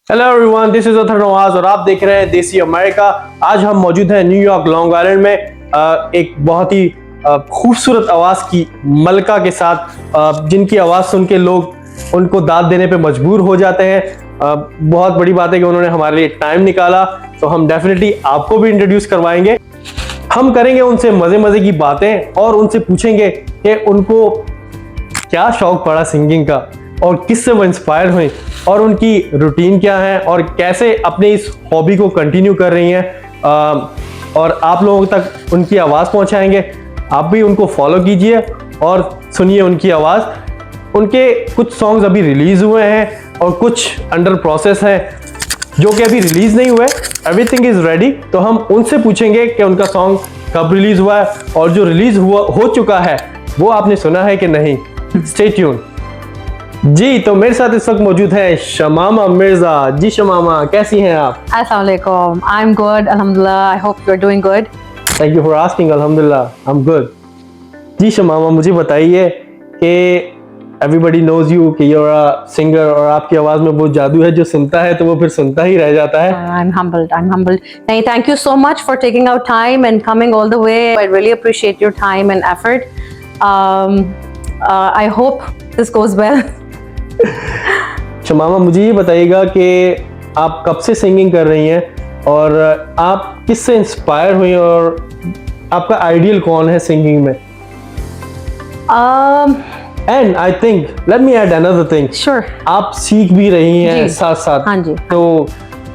Hello everyone, this is Athar Nawaz और आप देख रहे हैं देसी अमेरिका। आज हम मौजूद हैं न्यूयॉर्क लॉन्ग आइलैंड में एक बहुत ही खूबसूरत आवाज़ की मलका के साथ, जिनकी आवाज़ सुन के लोग उनको दाद देने पे मजबूर हो जाते हैं। बहुत बड़ी बात है कि उन्होंने हमारे लिए टाइम निकाला, तो हम डेफिनेटली आपको भी इंट्रोड्यूस करवाएंगे। हम करेंगे उनसे मज़े मज़े की बातें और उनसे पूछेंगे कि उनको क्या शौक पड़ा सिंगिंग का और किससे वो इंस्पायर हुई और उनकी रूटीन क्या है और कैसे अपने इस हॉबी को कंटिन्यू कर रही हैं, और आप लोगों तक उनकी आवाज़ पहुंचाएंगे। आप भी उनको फॉलो कीजिए और सुनिए उनकी आवाज़। उनके कुछ सॉन्ग्स अभी रिलीज़ हुए हैं और कुछ अंडर प्रोसेस हैं जो कि अभी रिलीज़ नहीं हुए। एवरीथिंग इज़ रेडी, तो हम उनसे पूछेंगे कि उनका सॉन्ग कब रिलीज़ हुआ है और जो रिलीज़ हो चुका है वो आपने सुना है कि नहीं। Stay tune. जी, तो मेरे साथ इस वक्त मौजूद है शमामा मिर्जा। जी शमामा, कैसी हैं आप? Assalamu alaikum. I'm good, alhamdulillah. I hope you're doing good. Thank you for asking. अल्हम्दुलिल्लाह, आई एम गुड। जी शमामा, मुझे बताइए कि एवरीबडी नोज यू कि यू आर अ सिंगर और आपकी आवाज़ में वो जादू है जो सुनता है तो वो फिर सुनता ही रह जाता है। I'm humbled. I'm humbled. Hey, thank you so much for taking out time and coming all the way. I really appreciate your time and effort. I hope this goes well. शमामा, मुझे ये बताइएगा कि आप कब से सिंगिंग कर रही हैं और आप किससे इंस्पायर हुई और आपका आइडियल कौन है सिंगिंग में? And I think let me add another thing. Sure. आप सीख भी रही हैं जी। साथ साथ। हाँ जी। तो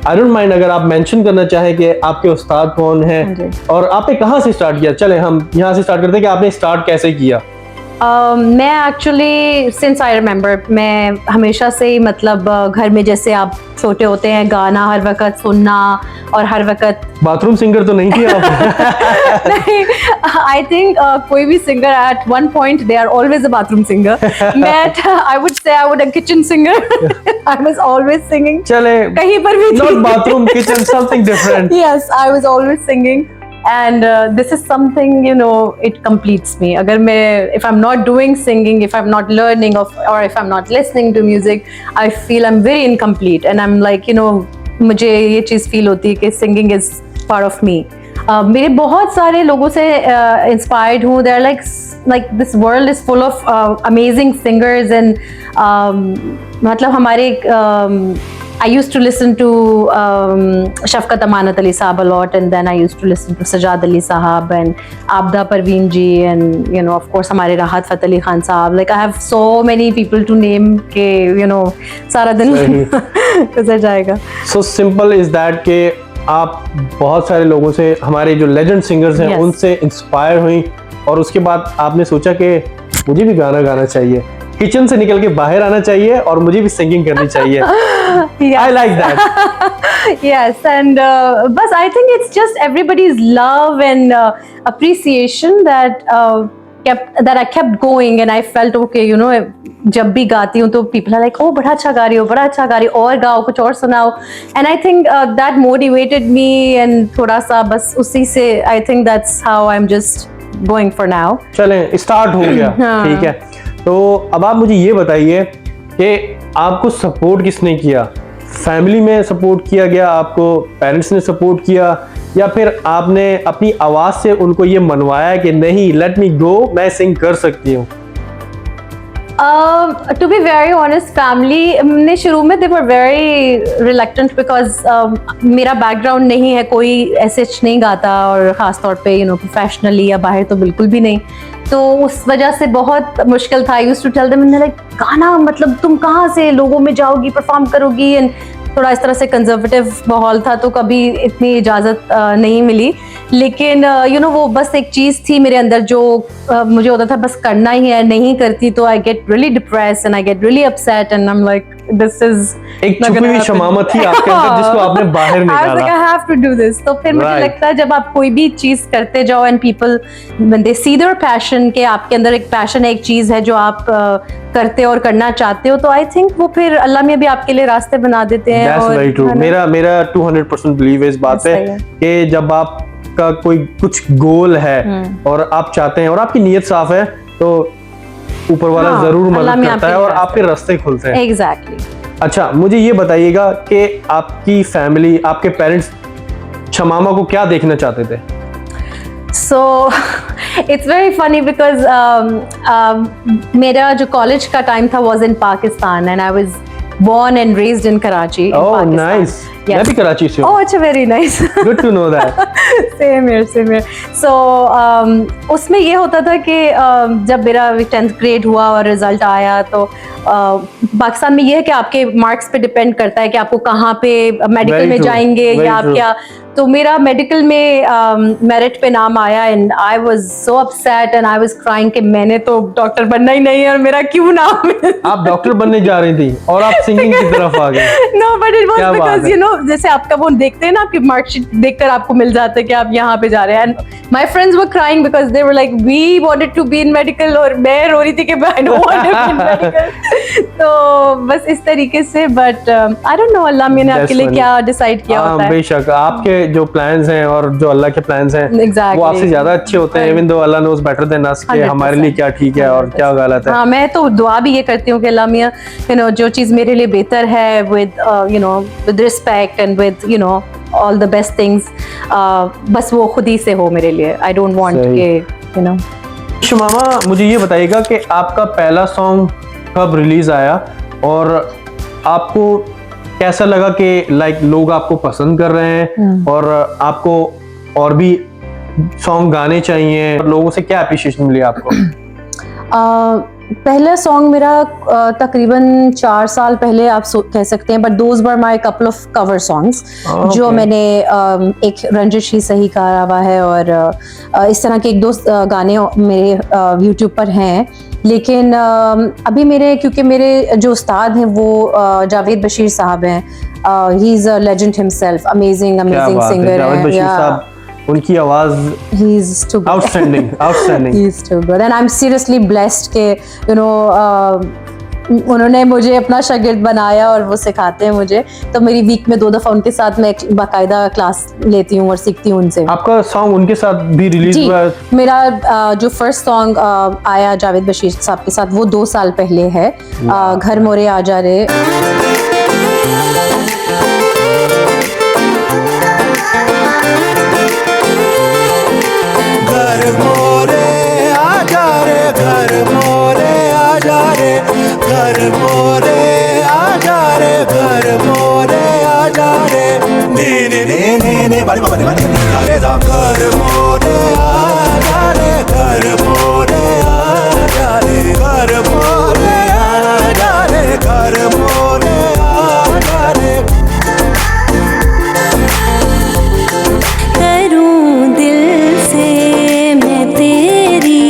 आई डोंट माइंड अगर आप मेंशन करना चाहें कि आपके उस्ताद कौन हाँ हैं जी। और आपने कहाँ से स्टार्ट किया। चले हम यहाँ से स्टार्ट करते हैं कि आपने स्टार्ट कैसे किया। मैं एक्चुअली सिंस आई रिमेम्बर, मैं हमेशा से ही मतलब घर में जैसे आप छोटे होते हैं गाना हर वक्त सुनना और हर वक्त बाथरूम सिंगर तो नहीं थी आप? नहीं, आई थिंक कोई भी singer at one point they are always a bathroom singer. मैं I would say I would a kitchen singer. I was always singing. चले, कहीं पर भी not bathroom, kitchen, something different. Yes, I was always singing. And this is something, you know, it completes me. अगर मैं, if I'm not doing singing, if I'm not learning or if I'm not listening to music, I feel I'm very incomplete. And I'm like, you know, मुझे ये चीज़ feel होती है कि singing is part of me. मेरे बहुत सारे लोगों से inspired हूँ. They're like this world is full of amazing singers and मतलब हमारे I used to listen to Shafqat Amanat Ali Saab a lot, and then I used to listen to Sajad Ali Sahab and Abda Parveen ji, and you know, of course, हमारे राहत फ़तेह अली खान साहब. Like I have so many people to name के you know सारा दिन गुजर जाएगा. So simple is that कि आप बहुत सारे लोगों से, हमारे जो लेजेंड सिंगर्स हैं, Yes. उनसे इंस्पायर हुई और उसके बाद आपने सोचा कि मुझे भी गाना गाना चाहिए, किचन से निकल के बाहर आना चाहिए और मुझे भी सिंगिंग करनी चाहिए। Yes. I like that. Yes, and but I think it's just everybody's love and appreciation that I kept going, and I felt okay, you know, जब भी गाती हूँ तो people are like, oh बड़ा अच्छा गा रही हो, बड़ा अच्छा गा रही हो, और गाओ, कुछ और सुनाओ, and I think that motivated me, and थोड़ा सा बस उसी से I think that's how I'm just going for now. चलें, स्टार्ट हो गया। हाँ। ठीक है, तो अब आप मुझे ये बताइए कि आपको सपोर्ट किसने किया? फैमिली में सपोर्ट किया गया, आपको पेरेंट्स ने सपोर्ट किया, या फिर आपने अपनी आवाज़ से उनको ये मनवाया कि नहीं, लेट मी गो, मैं सिंग कर सकती हूँ? To be very honest, family ने शुरू में they were very reluctant because मेरा background नहीं है, कोई ऐसे नहीं गाता और ख़ास तौर पे you know professionally या बाहर तो बिल्कुल भी नहीं, तो उस वजह से बहुत मुश्किल था. I used to tell them like गाना मतलब तुम कहाँ से लोगों में जाओगी, परफॉर्म करोगी, एंड थोड़ा इस तरह से कंजर्वेटिव माहौल था, तो कभी इतनी इजाज़त नहीं मिली. लेकिन यू नो वो बस एक चीज़ थी मेरे अंदर जो मुझे होता था बस करना ही है, नहीं करती तो I get really depressed and I get really upset, and I am like this is एक छुपी हुई शमामा थी आपके अंदर जिसको आपने बाहर निकाला। I have to do this. तो फिर मुझे Right. लगता है जब आप कोई भी चीज़ करते जाओ and people when they see their passion, के आपके अंदर एक पैशन है, एक चीज़ है जो आप करते और करना चाहते हो, तो आई थिंक वो फिर अल्लाह में भी आपके लिए रास्ते बना देते हैं. That's very true. है ना? मेरा 200% बिलीव है इस बात पे सही है। कि जब आपका कोई कुछ गोल है और आप चाहते हैं और आपकी नीयत साफ है, तो ऊपर वाला हाँ, जरूर अल्लाह मदद में करता है आपके और रास्ते आपके रास्ते खुलते हैं। Exactly. अच्छा, मुझे ये बताइएगा कि आपकी फैमिली, आपके पेरेंट्स शमामा को क्या देखना चाहते थे? So it's very funny because मेरा जो कॉलेज का टाइम था was in Pakistan and I was born and raised in Karachi. in oh Pakistan. Nice, मैं Yes. भी कराची से Oh, हूँ। अच्छा, very nice. Good to know that. Same here, same here. So उसमें ये होता था कि जब मेरा 10th ग्रेड हुआ और रिजल्ट आया तो पाकिस्तान में ये है कि आपके मार्क्स पे डिपेंड करता है कि आपको कहाँ पे मेडिकल Very में true, जाएंगे very या आप true. क्या। तो मेरा मेडिकल में मेरिट पे नाम आया and I was so upset and I was crying कि मैंने तो डॉक्टर बनना ही नहीं है और मेरा क्यों नाम है। आप डॉक्टर बनने जा रही थी और आप सिंगिंग की तरफ आ गए। No, but it was क्या बात because है? you know जैसे आपका वो देखते हैं ना, आपकी मार्कशीट देखकर आपको मिल जाता है कि आप यहाँ पे जा रहे हैं। And my friends were crying because they were like we wanted to be in medical और मैं रो रही थी कि I don't want to be in medical. तो बस इस तरीके से, but I don't know Allah ने आपके लिए funny. क्या डिसाइड किया होता है। बेशक आपके जो प्लान्स हैं और जो अल्लाह के प्लान्स हैं Exactly. वो आपसे ज्यादा अच्छे होते हैं, इवन दो अल्लाह नोस बेटर देन अस कि हमारे लिए क्या ठीक है और क्या गलत है। हाँ, मैं तो दुआ भी ये करती हूँ कि अल्लाह मियां यू नो जो चीज़ मेरे लिए बेहतर है with you know with respect and with you know all the best things, बस वो खुद ही से हो मेरे लिए। आई डोंट वांट सही। के यू नो। शमामा, मुझे ये बताइएगा कि आपका पहला सॉन्ग कब रिलीज आया और आपको कैसा लगा कि लाइक लोग आपको पसंद कर रहे हैं और आपको और भी सॉन्ग गाने चाहिए, लोगों से क्या अप्रिशिएशन मिली आपको? पहला सॉन्ग मेरा तकरीबन 4 साल पहले आप कह सकते हैं, but those were my couple of cover songs जो Okay. मैंने एक रंजिश ही सही कहा हुआ है और इस तरह के एक दो गाने मेरे यूट्यूब पर हैं। लेकिन अभी मेरे क्योंकि मेरे जो उस्ताद हैं वो जावेद बशीर साहब हैं, he is a legend himself, amazing क्या बात है, सिंगर जावेद बशीर है। साहब, उनकी आवाज He is too good. Outstanding outstanding. He is too good and I'm seriously blessed के you know उन्होंने मुझे अपना शागिर्द बनाया और वो सिखाते हैं मुझे। तो मेरी वीक में 2 दफ़ा उनके साथ मैं बाकायदा क्लास लेती हूँ और सीखती हूँ उनसे। आपका सॉन्ग उनके साथ भी रिलीज जी, हुआ है? मेरा जो फर्स्ट सॉन्ग आया जावेद बशीर साहब के साथ वो 2 साल पहले है, घर मोरे आ जा रे। घर मोरे आ जा रे, घर मोरे आ जा रे, घर मोरे आ जा रे, घर मोरे आ जा रे, ने बारी बाबा ने बारी दा घर मोरे आ जा रे, घर मोरे आ जा रे, घर मोरे आ जा रे, घर मोरे आ जा रे। करूं दिल से मैं तेरी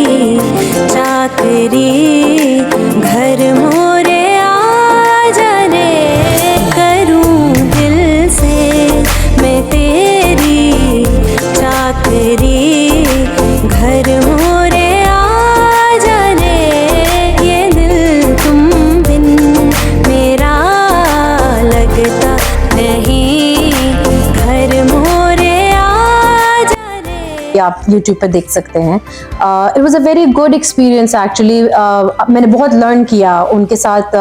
चाकरी, घर मोरे आ जा रे। करूं दिल से मैं तेरी चाकरी, घर मोरे आ जा रे। ये दिल तुम बिन मेरा लगता नहीं, घर मोरे आ जा रे। आप YouTube पे देख सकते हैं। It was a very good experience actually. मैंने बहुत लर्न किया उनके साथ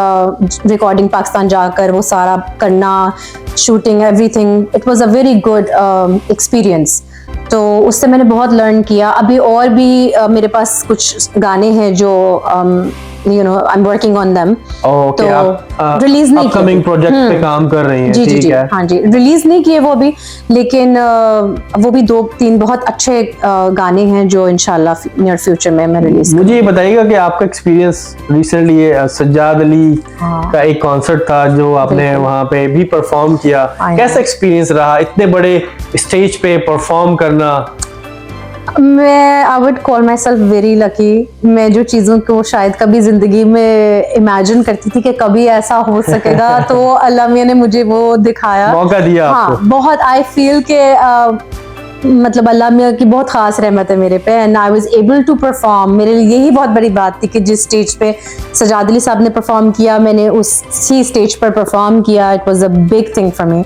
रिकॉर्डिंग पाकिस्तान जाकर, वो सारा करना, shooting, everything. It was a very good experience. तो उससे मैंने बहुत लर्न किया। अभी और भी मेरे पास कुछ गाने हैं जो you know I am working on them. Okay, तो आप रिलीज नहीं अपकमिंग प्रोजेक्ट पे काम कर रही हैं, जी जी ठीक जी, है। हाँ जी, रिलीज नहीं किए वो भी, लेकिन वो भी 2-3 बहुत अच्छे गाने हैं जो इंशाल्लाह नियर फ्यूचर में मैं रिलीज। मुझे ये बताइएगा कि आपका एक्सपीरियंस रिसेंटली सज्जाद अली का एक कॉन्सर्ट था जो आपने बिल्कुल। वहाँ पे भी परफॉर्म किया, हाँ। कैसा एक्सपीरियंस रहा इतने बड़े स्टेज पे परफॉर्म करना? मैं I would call my self very lucky. मैं जो चीज़ों को शायद कभी ज़िंदगी में इमेजिन करती थी कि कभी ऐसा हो सकेगा तो अल्लाह मियां ने मुझे वो दिखाया, मौका दिया हाँ आपको। बहुत। आई फील के मतलब अल्लाह मियाँ की बहुत खास रहमत है मेरे पे, and I was able to perform. मेरे लिए यही बहुत बड़ी बात थी कि जिस स्टेज पे सजाद अली साहब ने परफॉर्म किया, मैंने उसी स्टेज पर परफॉर्म किया। It was a big thing for me.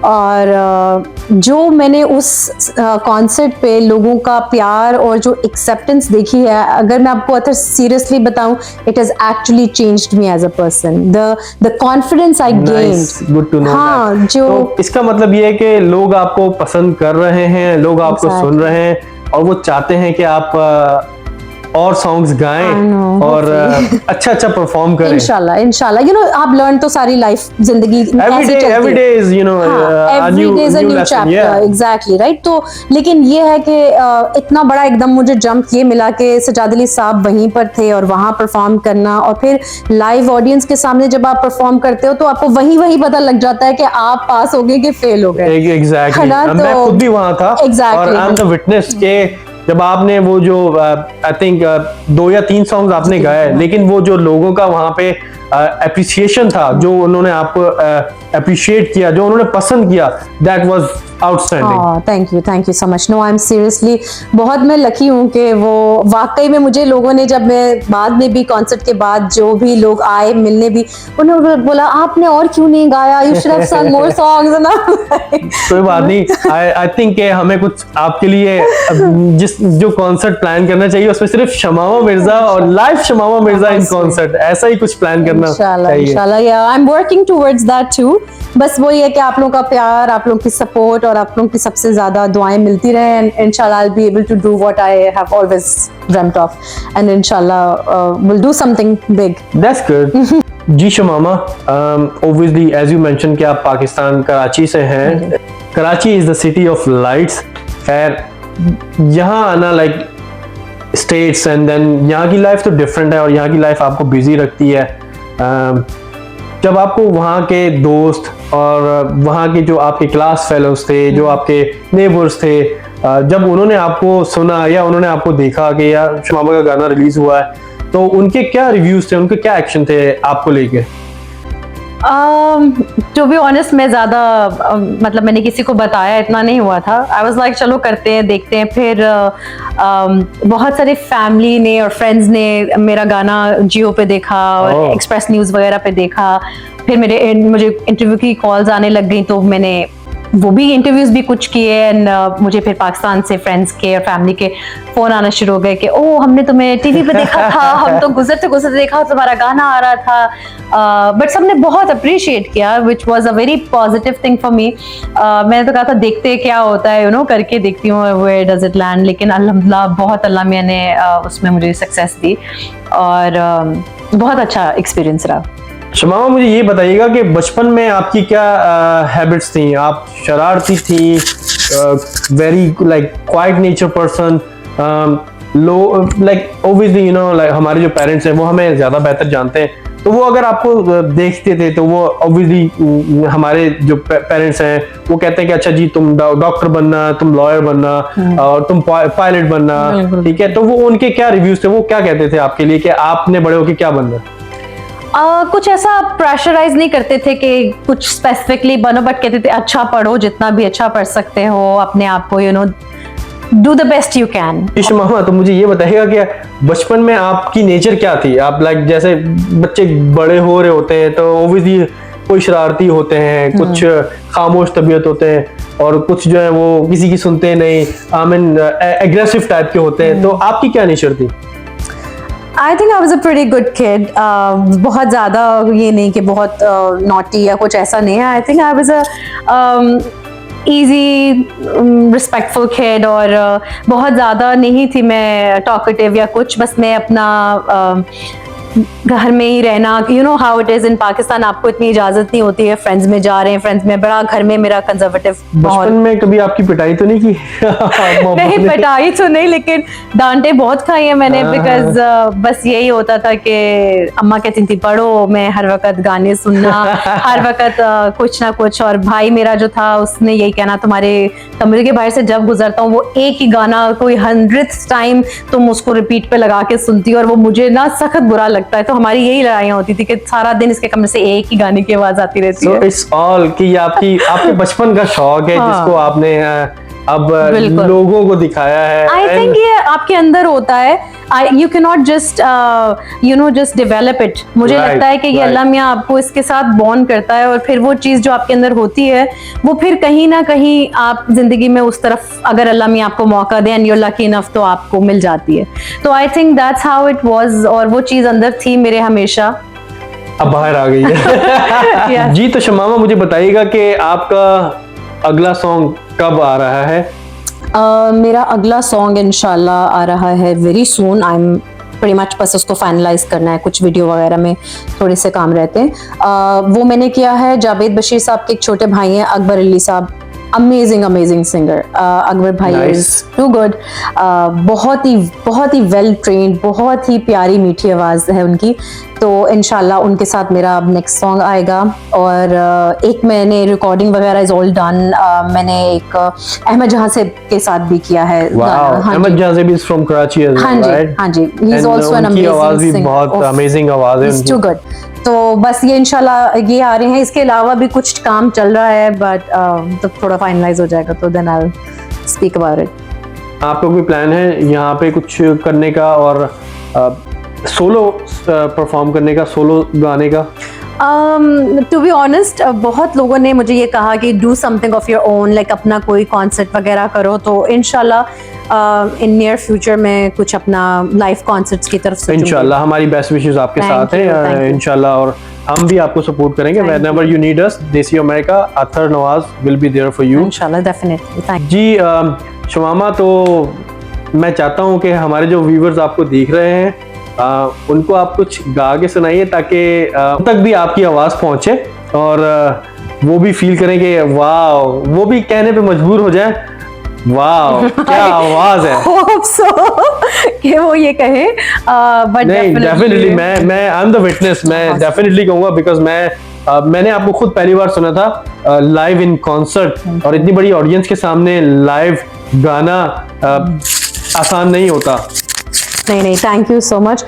और जो मैंने उस कॉन्सर्ट पे लोगों का प्यार और जो एक्सेप्टेंस देखी है, अगर मैं आपको अगर सीरियसली बताऊं, it has actually changed me as a person. The confidence I gained. Good to know. हाँ, जो तो इसका मतलब ये है कि लोग आपको पसंद कर रहे हैं, लोग आपको Exactly. सुन रहे हैं और वो चाहते हैं कि आप और सॉन्ग्स गाएं I know, और hopefully. अच्छा परफॉर्म करें। इंशाल्लाह इंशाल्लाह, यू नो आप लर्न तो सारी लाइफ जिंदगी every day is a every new day is a new lesson, chapter. yeah. Exactly right. तो लेकिन ये है कि इतना बड़ा एकदम मुझे जंप ये मिला कि सजाद अली साहब वहीं पर थे और वहां परफॉर्म करना, और फिर लाइव ऑडियंस के सामने जब आप परफॉर्म करते हो तो आपको वही पता लग जाता है कि आप पास हो गए कि फेल हो गए। एग्जैक्टली है ना? मैं तो- खुद भी वहां था Exactly. और आई एम द विटनेस के जब आपने वो जो आई थिंक 2 या 3 सॉन्ग्स आपने गाए, लेकिन वो जो लोगों का वहां पे अप्रिसिएशन था, जो उन्होंने आपको अप्रिशिएट किया, जो उन्होंने पसंद किया, that was outstanding. Thank you so much. No, I am seriously बहुत मैं लकी हूँ कि वो वाकई में मुझे लोगों ने, जब मैं बाद में भी कॉन्सर्ट के बाद जो भी लोग आए मिलने भी, उन्होंने बोला आपने और क्यों नहीं गाया, you should have sung more songs ना। कोई बात नहीं, आई थिंक कि हमें कुछ आपके लिए जो कॉन्सर्ट प्लान करना चाहिए उसमें सिर्फ शमामा मिर्जा और live Shamama Mirza in concert, ऐसा ही कुछ प्लान करना चाहिए। इंशाल्लाह या I am working towards that too. बस वही है कि आप लोगों का प्यार, आप लोगों की सपोर्ट और आप लोगों की सबसे ज्यादा दुआएं मिलती रहें, एंड इंशाल्लाह I will be able to do what I have always dreamed of, and इंशाल्लाह will do something big. That's good. जी Shamama, obviously as you mentioned कि आप पाकिस्तान कराची से हैं। Karachi is the city of lights। खैर यहाँ आना लाइक स्टेट्स एंड देन यहाँ की लाइफ तो डिफरेंट है और यहाँ की लाइफ आपको बिजी रखती है। जब आपको वहाँ के दोस्त और वहाँ के जो आपके क्लास फेलोज थे, जो आपके नेबर्स थे, जब उन्होंने आपको सुना या उन्होंने आपको देखा कि यार शमामा का गाना रिलीज हुआ है, तो उनके क्या रिव्यूज थे, उनके क्या एक्शन थे आपको लेके? टू बी ऑनेस्ट मैं ज़्यादा मतलब मैंने किसी को बताया इतना नहीं हुआ था। आई वाज लाइक चलो करते हैं, देखते हैं। फिर बहुत सारे फैमिली ने और फ्रेंड्स ने मेरा गाना जियो पे देखा और एक्सप्रेस न्यूज़ वगैरह पे देखा। फिर मुझे इंटरव्यू की कॉल्स आने लग गई, तो मैंने वो भी इंटरव्यूज भी कुछ किए, एंड मुझे फिर पाकिस्तान से फ्रेंड्स के और फैमिली के फोन आना शुरू हो गए कि ओ हमने तुम्हें टीवी पे देखा था, हम तो गुजरते गुजरते देखा, तुम्हारा गाना आ रहा था। बट सबने बहुत अप्रिशिएट किया, which was a very positive thing for me. मैंने तो कहा था देखते क्या होता है, करके देखती हूँ वेयर डज इट लैंड। लेकिन अल्हम्दुलिल्लाह बहुत अल्लाह मियां ने उसमें मुझे सक्सेस दी और बहुत अच्छा एक्सपीरियंस रहा। शमामा, मुझे ये बताइएगा कि बचपन में आपकी क्या हैबिट्स थी? आप शरारती थी, very like quite nature person, लो लाइक ऑब्वियसली लाइक हमारे जो पेरेंट्स हैं वो हमें ज़्यादा बेहतर जानते हैं, तो वो अगर आपको देखते थे तो वो ऑब्वियसली हमारे जो पेरेंट्स हैं वो कहते हैं कि अच्छा जी तुम डॉक्टर बनना, तुम लॉयर बनना और तुम पायलट बनना, ठीक है। तो वो उनके क्या रिव्यूज थे, वो क्या कहते थे आपके लिए कि आपने बड़े होके क्या बनना? कुछ ऐसा प्रेशराइज नहीं करते थे कि कुछ स्पेसिफिकली बनो, बट कहते थे अच्छा पढ़ो, जितना भी अच्छा पढ़ सकते हो, अपने आप को do the best you can. Shamama, तो मुझे ये बताइएगा कि बचपन में आपकी नेचर क्या थी? आप लाइक जैसे बच्चे बड़े हो रहे होते हैं तो ऑब्वियसली कोई शरारती होते हैं, कुछ खामोश तबीयत होते हैं और कुछ जो है वो किसी की सुनते नहीं, आई मीन एग्रेसिव टाइप के होते हैं। तो आपकी क्या नेचर थी? I think I was a pretty good kid. बहुत ज़्यादा ये नहीं कि बहुत नॉटी या कुछ ऐसा नहीं है। I think I was a easy respectful kid, और बहुत ज़्यादा नहीं थी मैं टॉकेटिव या कुछ। बस मैं अपना घर में ही रहना, how it is in Pakistan, आपको इतनी इजाजत नहीं होती है, फ्रेंड्स में जा रहे हैं, फ्रेंड्स में बड़ा घर में मेरा कंजर्वेटिव बचपन में कभी आपकी पिटाई तो नहीं की? नहीं, पिटाई तो नहीं, लेकिन डांटे बहुत खाई है मैंने, बिकॉज बस यही होता था कि अम्मा कहती थी पढ़ो, मैं हर वक्त गाने सुनना, हर वक्त कुछ ना कुछ। और भाई मेरा जो था उसने यही कहना, तुम्हारे कमरे के बाहर से जब गुजरता हूँ वो एक ही गाना कोई 100th टाइम तुम उसको रिपीट पे लगा के सुनती हो, और वो मुझे ना सख्त बुरा लगता है। तो हमारी यही लड़ाइयाँ होती थी कि सारा दिन इसके कमरे से एक ही गाने की आवाज आती रहती है। इट्स ऑल कि आपके बचपन का शौक है जिसको आपने अब बिल्कुल। लोगों को दिखाया है। आई And थिंक ये आपके अंदर होता है, you can not just just develop it. मुझे Right, लगता है कि ये right. अल्लाह मियाँ आपको इसके साथ बॉन्ड करता है, और फिर वो चीज़ जो आपके अंदर होती है वो फिर कहीं ना कहीं आप जिंदगी में उस तरफ अगर अल्लाह मियाँ आपको मौका दे एंड यू लकी इनफ तो आपको मिल जाती है। तो I think that's how it was, और वो चीज़ अंदर थी मेरे हमेशा। अब बाहर आ गई है। Yes. जी तो शमामा मुझे बताइएगा कि आपका अगला सॉन्ग कब आ रहा है? मेरा अगला सॉन्ग इंशाल्लाह आ रहा है very soon. I am pretty much बस उसको फाइनलाइज करना है, कुछ वीडियो वगैरह में थोड़े से काम रहते हैं। वो मैंने किया है जावेद बशीर साहब के एक छोटे भाई हैं अकबर अली साहब, अमेजिंग सिंगर। अकबर भाई Nice. इज टू गुड, बहुत ही वेल ट्रेन्ड, बहुत ही प्यारी मीठी आवाज़ है उनकी। तो इंशाल्लाह उनके साथ मेरा अब नेक्स्ट सॉन्ग आएगा। और एक मैंने रिकॉर्डिंग वगैरह इज ऑल डन। मैंने एक अहमद जहां से के साथ भी किया है गाना। वाओ, हाँ अहमद जी, जहां से भी फ्रॉम कराची है, हाँ जी, राइट? हाँ जी, he is And also an उनकी आवाज भी अमेजिंग बहुत अमेजिंग आवाज है इज टू उनकी। गुड। तो बस ये इंशाल्लाह ये आ रहे हैं, इसके अलावा भी कुछ काम चल रहा है, बट तो थोड़ा फाइनलाइज हो जाएगा तो then I will speak about it. आपका कोई प्लान है यहाँ पे कुछ करने का और सोलो परफॉर्म करने का, सोलो गाने का? टू बी ऑनेस्ट बहुत लोगों ने मुझे ये कहा कि do something of your own, like अपना कोई कॉन्सर्ट वगैरह करो। तो इंशाल्लाह इन नियर फ्यूचर में कुछ अपना लाइव कॉन्सर्ट्स की तरफ से इंशाल्लाह हमारी बेस्ट विशेस आपके Thank साथ you, thank हैं you. इंशाल्लाह, और हम भी आपको सपोर्ट करेंगे। Thank whenever you need us, Desi America, Athar Nawaz will be there for you. इंशाल्लाह डेफिनेटली। थैंक जी शमामा, तो मैं चाहता हूँ कि हमारे जो व्यूवर्स आपको देख रहे हैं उनको आप कुछ गा के सुनाइए, ताकि उन तक भी आपकी आवाज़ पहुँचे और वो भी फील करें कि वाह, वो भी कहने पे मजबूर हो जाए वाह क्या आवाज़ है। होप सो कि वो ये कहे, बट नहीं, डेफिनेटली मैं आई एम द विटनेस, मैं डेफिनेटली कहूँगा, बिकॉज मैंने आपको खुद पहली बार सुना था लाइव इन कॉन्सर्ट, और इतनी बड़ी ऑडियंस के सामने लाइव गाना आसान नहीं होता। नहीं, थैंक यू सो मच।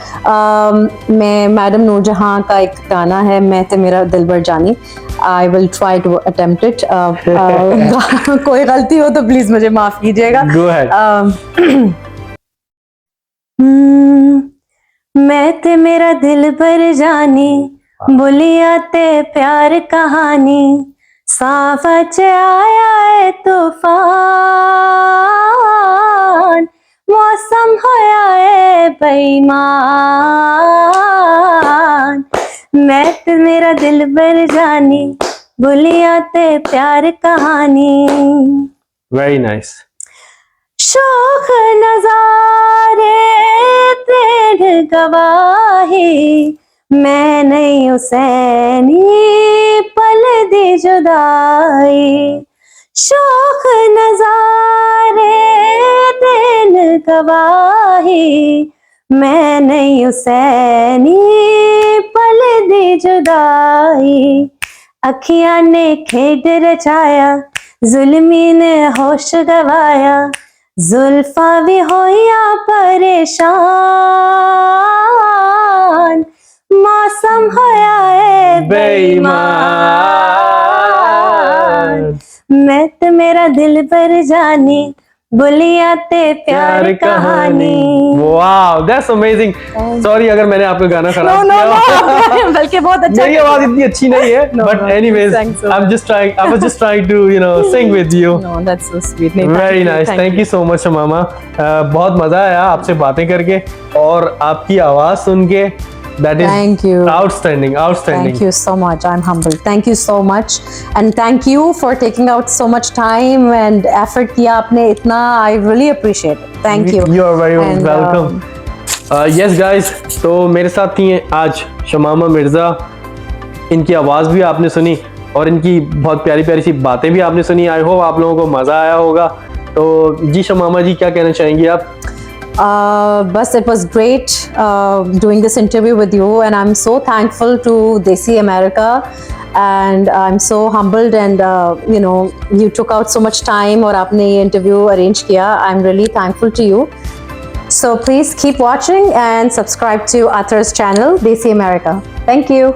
मैं मैडम नूरजहां का एक गाना है, मैं ते मेरा दिलबर जानी, I will try to attempt it. कोई गलती हो तो प्लीज मुझे माफ कीजिएगा। Go ahead. मैं ते मेरा दिलबर जानी, बोलिया ते प्यार कहानी, सावच आया है तूफान, मौसम होया है बेईमान। मैं ते मेरा दिलबर जानी, बोलिया ते प्यार कहानी, वेरी नाइस। शौक नजारे तेरे गवाही, मैं नहीं हुसैनी पल दी जुदाई। शौक नजारे तेरे गवाही, मैं नहीं हुसैनी पल दी जुदाई। अखियां ने खेड रचाया, जुल्मी ने होश गवाया, जुल्फा भी होया परेशान, मौसम होया है बेईमान। मैं तो मेरा दिल पर जानी, बोलिया ते प्यार कहानी। Wow, that's amazing. सॉरी अगर मैंने आपका गाना खराब किया। बल्कि बहुत अच्छा। मेरी आवाज इतनी अच्छी नहीं है, but anyways thanks so I was just trying to sing with you. No, that's so sweet. Very nice, thank you so much मामा। बहुत मजा आया आपसे बातें करके और आपकी आवाज सुन के। That is Thank you. outstanding. Thank you so much. I'm humbled. Thank you so much, and thank you for taking out so much time and effort किया आपने इतना. I really appreciate it. Thank you. You are very And, welcome. Yes guys, तो मेरे साथ थी आज शमामा मिर्जा। इनकी आवाज़ भी आपने सुनी और इनकी बहुत प्यारी प्यारी सी बातें भी आपने सुनी। आई होप आप लोगों को मज़ा आया होगा। तो जी शमामा जी, क्या कहना चाहेंगी आप? Bus, it was great doing this interview with you, and I'm so thankful to Desi America, and I'm so humbled, and you took out so much time और आपने ये interview arrange किया. I'm really thankful to you. So please keep watching and subscribe to Athar's channel, Desi America. Thank you.